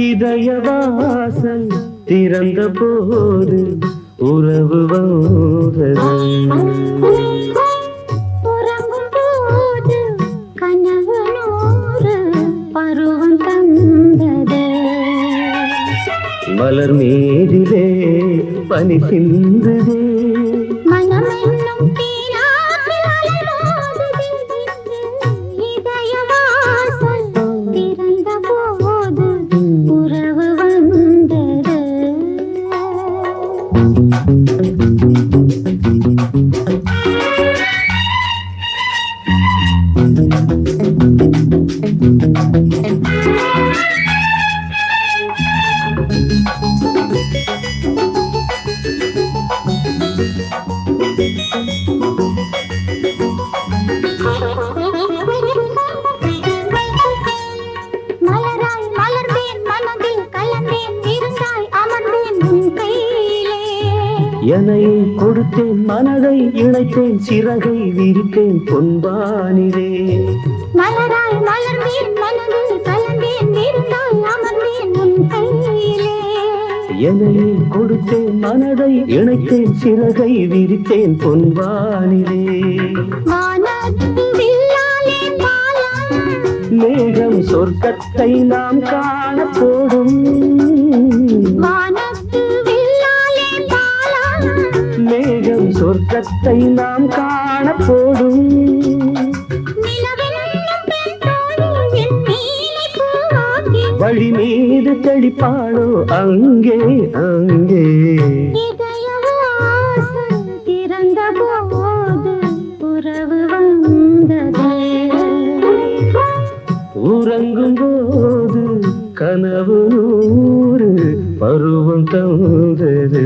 இதயவாசல் திறந்த போது உறவு வந்தது. உறங்கும் போது கனவு நூறு பருவம் தந்தது. மலர் மீதிலே பனி சிந்ததே. மனம் என்னும் தீராற்றில் அலைமோதுதே. இதயவாசல் திறந்த போது உறவு வந்தது. மலராய் மலர்ந்தேன் மனதில் கலந்தேன் இருந்தாய் அமர்ந்தேன் உன் கையிலே. என்னை கொடுத்தேன் மனதை இணைத்தேன் சிறகை விரித்தேன் பொன்பானிலே. மலராய் மலர்ந்தேன் மனதில் கலந்தேன் இருந்தாய் அமர்ந்தேன் உன் கையிலே. என்னை கொடுத்தேன் மனதை இணைத்தேன் சிறகை விரித்தேன் பொன்வானிலே. வானத்து வில்லாலே பாலம் மேகம் சொர்க்கத்தை நாம் காணப்போடும். வானத்து வில்லாலே பாலம் மேகம் சொர்க்கத்தை நாம் காணப்போடும். நிலவென்னும் பெண் தோழி என் நீலை பூவாகி வழி மீது தெளிப்பாளோ அங்கே அங்கே. இதயவாசல் திறந்த போது உறவு வந்தது. உறங்கும் போது கனவு நூறு பருவம் தந்தது.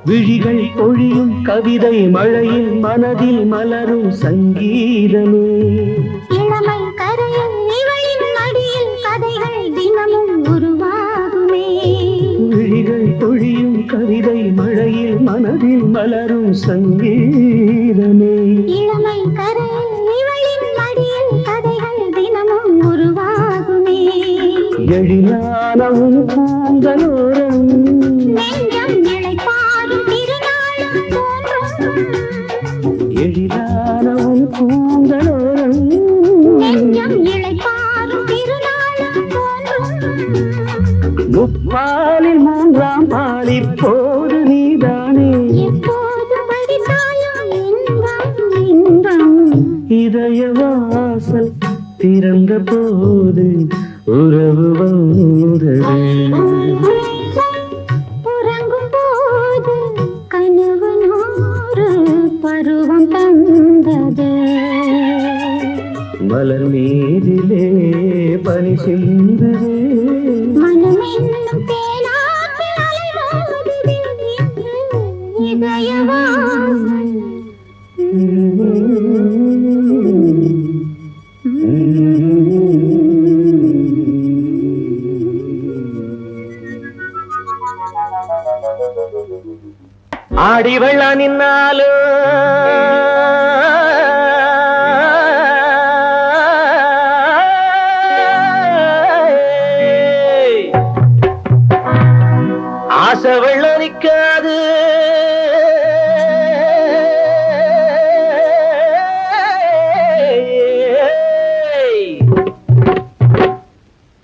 விழிகள் பொழியும் கவிதை மழையில் மனதில் மலரும் சங்கீதமே. இளமை கரையில் இவளின் மடியில் கதைகள் தினமும் உருவாகுமே. விழிகள் பொழியும் கவிதை மழையில் மனதில் மலரும் சங்கீதமே. இளமை கரையில் இவளின் மடியில் கதைகள் தினமும் உருவாகுமே. எழிலானவும் கூந்தலோரம் நெஞ்சம் இளைப்பாறும் திருநாளும் தோன்றும். எழிலானவும் கூந்தலோரம் நெஞ்சம் இளைப்பாறும் திருநாளும் தோன்றும். முப்பாலில் மூன்றாம் பால் இப்போது நீதானே. எப்போது படித்தாலும் இன்பம் இன்பம். இதயவாசல் திறந்த போது உறவு வந்தது. உறங்கும் போது கனவு நூறு பருவம் தந்தது. மலர் மீதிலே பனி சிந்ததே. மனம் என்னும் தேனாற்றில் அலைமோதுதே. இதயவாசல் ஆடி வெள்ள நின்னாலும் ஆசை வெள்ள நிக்காது.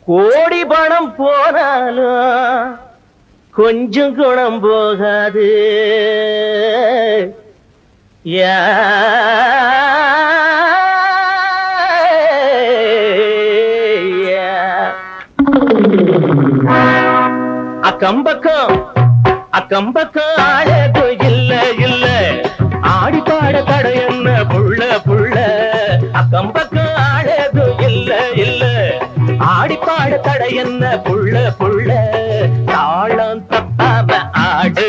கோடி பணம் போனாலும் கொஞ்சம் குணம் போகாது. அக்கம்பக்கம் அக்கம்பக்கம் ஆளது இல்ல இல்ல. ஆடி பாட தடை என்ன புள்ள புள்ள. அக்கம்பக்கம் ஆளது இல்ல இல்ல. ஆடி பாட தடை என்ன புள்ள புள்ள. தாளம் தப்பாம ஆடு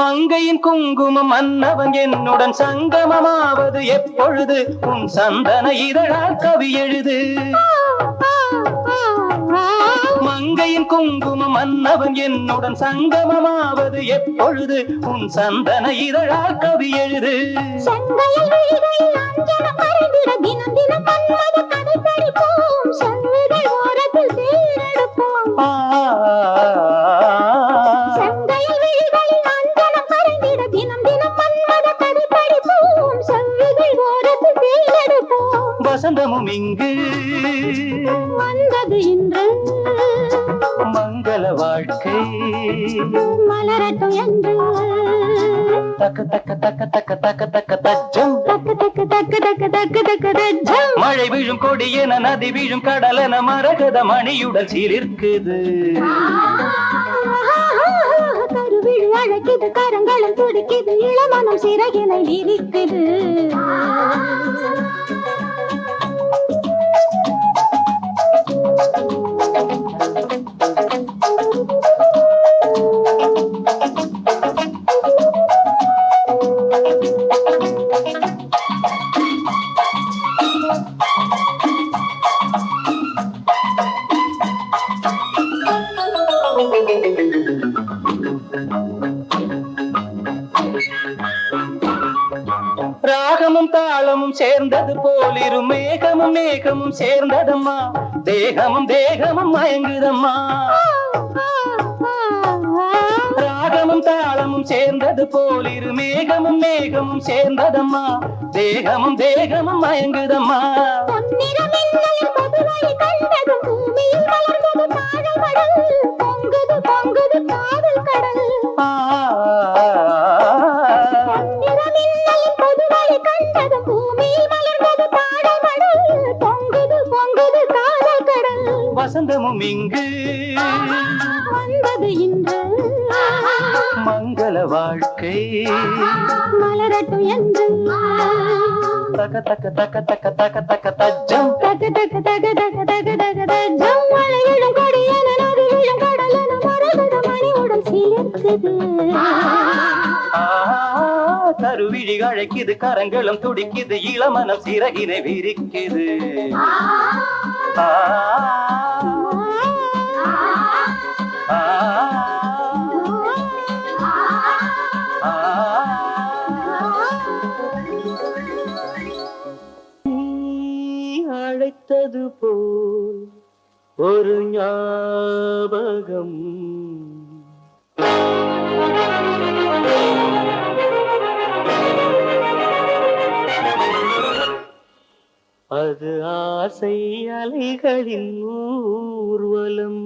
மங்கையின் குங்குமம் மன்னவன் என்னுடன் சங்கமமாவது எப்பொழுது உன் சந்தன இதழால் கவி எழுது மங்கையின் குங்குமம் மன்னவன் என்னுடன் சங்கமமாவது எப்பொழுது உன் சந்தன இதழால் கவி எழுது வசந்தமும் இங்கு வந்தது இன்று மங்கள வாழ்க்கை மலரட்டும் என்று தக்க தக்க தக்க தக்க தக்க தக்க தஜம் தக்கு தக்கு தக்கு தக்கு தக்கு தக்கு தஜம் மழை விழும் கொடியென நதி விழும் கடலென மரகத மணியுடன் சீர்க்குது கருவிழி அழைக்குது கரங்களும் துடிக்குது இளமனம் சிறகினை விரிக்குது ராகமும் தாளமும் சேர்ந்தது போலிரு மேகமும் மேகமும் சேர்ந்ததம்மா தேகமும் தேகமும் மயங்குதம்மா ராகமும் தாளமும் சேர்ந்தது போலிரு மேகமும் மேகமும் சேர்ந்ததம்மா தேகமும் தேகமும் மயங்குதம்மா வசந்தமும் இங்கு வந்தது இன்று மங்கள வாழ்க்கை மலரட்டும் என்று தக்க தக்க தக்க தக்க தக்க தக்க தஜம் தக்கு தக்கு தக்கு தக்கு தக்கு தக்கு தஜம் மழை விழும் கொடியென நதி விழும் கடலென மரகத மணியுடன் சிலிர்க்குது கருவிழி அழைக்குது கரங்களும் துடிக்குது இளமனம் சிறகினை விரிக்குது அழைத்தது போல் ஒரு ஞாபகம் அது ஆசை அலைகளின் ஊர்வலம்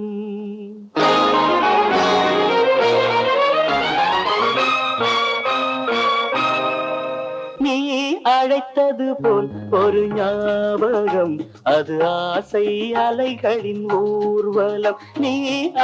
நீ அழைத்தது போல் ஒரு ஞாபகம் அது ஆசை அலைகளின் ஊர்வலம் நீ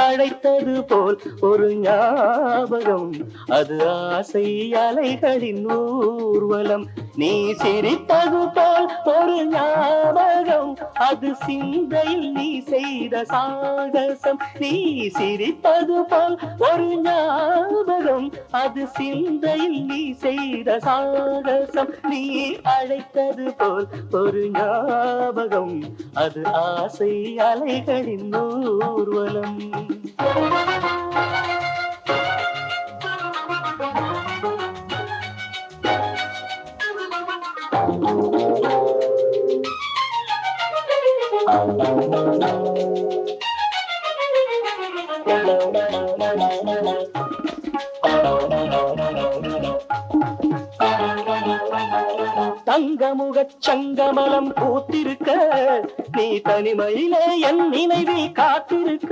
அழைத்தது போல் ஒரு ஞாபகம் அது ஆசை அலைகளின் ஊர்வலம் நீ சிரித்தது போல் ஒரு ஞாபகம் அது சிந்தையில் நீ செய்த சாகசம் நீ சிரித்தது போல் ஒரு ஞாபகம் அது சிந்தையில் நீ செய்த சாகசம் நீ அழைத்தது போல் ஒரு ஞாபகம் அது ஆசை அலைகளின் ஊர்வலம் தங்கமுகச் சங்கமலம் பூத்திருக்க நீ தனிமையிலே என் நினைவில் காத்திருக்க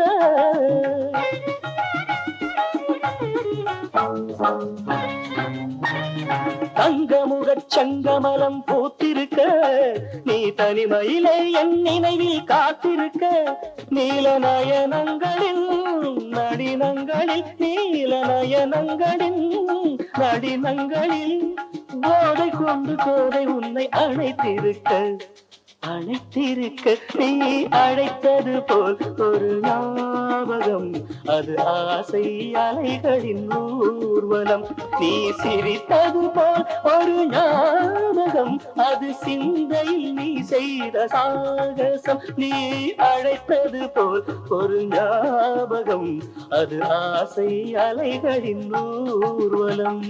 தங்கமுகச் சங்கமலம் பூத்திருக்க நீ தனிமையிலே என் நினைவில் காத்திருக்க நீல நயனங்களில் நடினங்களில் நீல நயனங்களில் நடினங்களில் போதை கொண்டு கோதை உன்னை அழைத்திருக்க அழைத்திருக்க நீ அழைத்தது போல் ஒரு ஞாபகம் அது ஆசை அலைகளின் ஊர்வலம் நீ சிரித்தது போல் ஒரு ஞாபகம் அது சிந்தையில் நீ செய்த சாகசம் நீ அழைத்தது போல் ஒரு ஞாபகம் அது ஆசை அலைகளின் ஊர்வலம்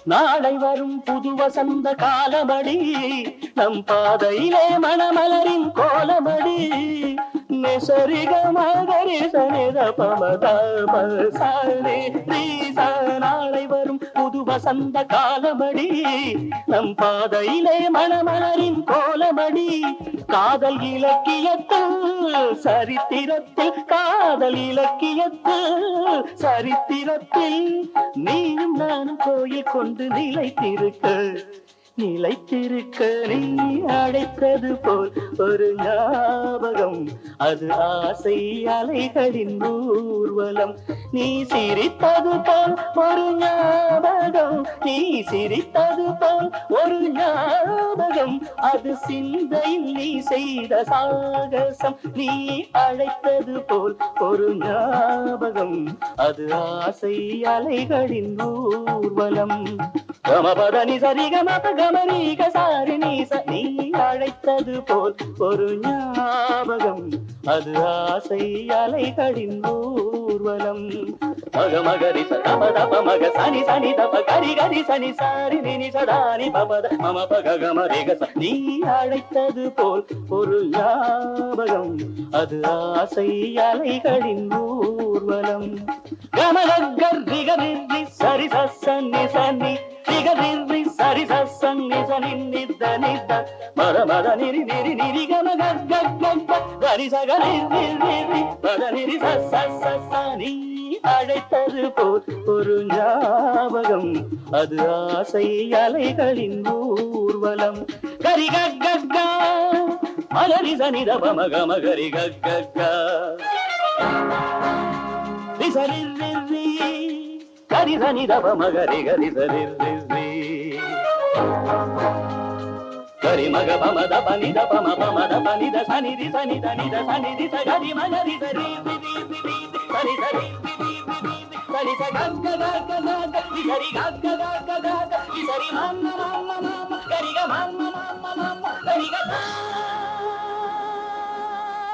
நாளை வரும் புது வசந்த காலமடி நம் பாதையிலே மணமலரின் கோலமடி நெசரிக மகரி சனித பமதாமசானே ரீசா நாளை வரும் புது வசந்த காலமடி நம் பாதையிலே மணமலரின் கோலமடி காதல் இலக்கியத்தில் சரித்திரத்தில் காதல் இலக்கியத்தில் சரித்திரத்தில் நீயும் நானும் கோயில் கொண்டு நிலைத்திருக்க நீ அழைத்தது போல் ஒரு ஞாபகம் அது ஆசை அலைகளின் ஊர்வலம் நீ சிரித்தது போல் ஒரு ஞாபகம் நீ சிரித்தது போல் ஒரு ஞாபகம் அது சிந்தையில் நீ செய்த சாகசம் நீ அழைத்தது போல் ஒரு ஞாபகம் அது ஆசை அலைகளின் ஊர்வலம் கமபதனி சரிகமப கமரீக சாரிணி நீ அழைத்தது போல் ஒரு ஞாபகம் அது ஆசை அலைகளின் ஊர்வலம் மக மகரி தப தப மக சனி சனி தப கரி கரி சனி சாரிணி சதானி பபத மம பக கமரீக நீ அழைத்தது போல் ஒரு ஞாபகம் அது ஆசை அலைகளின் ஊர்வலம் கமலகரி சரி சன்னி சன்னி ரிகரி சரி சன்னி சனி நித நித மத மத நிரி நிரி நிரி கம கரி சகரி நிரி மத நிரி சனி அழைத்தது போல் ஒரு ஞாபகம் அது ஆசை அலைகளின் ஊர்வலம் கரி கக்கா மகரி சனித பமக மகரி கக்கா சரி கரி சனித பமகரி கரி சரி கரி மக பமத பனித பம பமத பனித சனிதி சனித நித சனிதி சகரி மகரி சரி சரி சரி சரி சரி கரி கரி